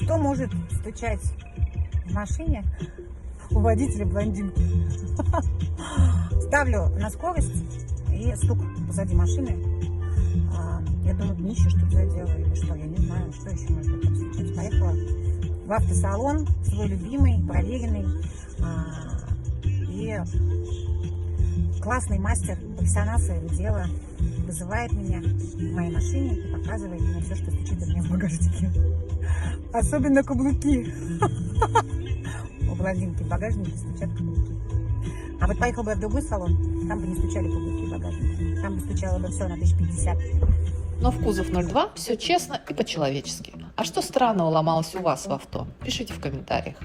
Что может стучать в машине у водителя блондинки? Ставлю на скорость и стук позади машины. Я думаю, днище что-то задело или что, я не знаю, что еще может быть стучать. Поехала в автосалон, свой любимый, проверенный. И классный мастер, профессионал своего дела, вызывает меня в моей машине и показывает мне все, что стучит у меня в багажнике. Особенно каблуки. У блондинки в багажнике стучат каблуки. А вот поехал бы я в другой салон, там бы не стучали каблуки в багажнике. Там бы стучало бы все на 1050. Но в кузов 02 все честно и по-человечески. А что странного ломалось у вас в авто? Пишите в комментариях.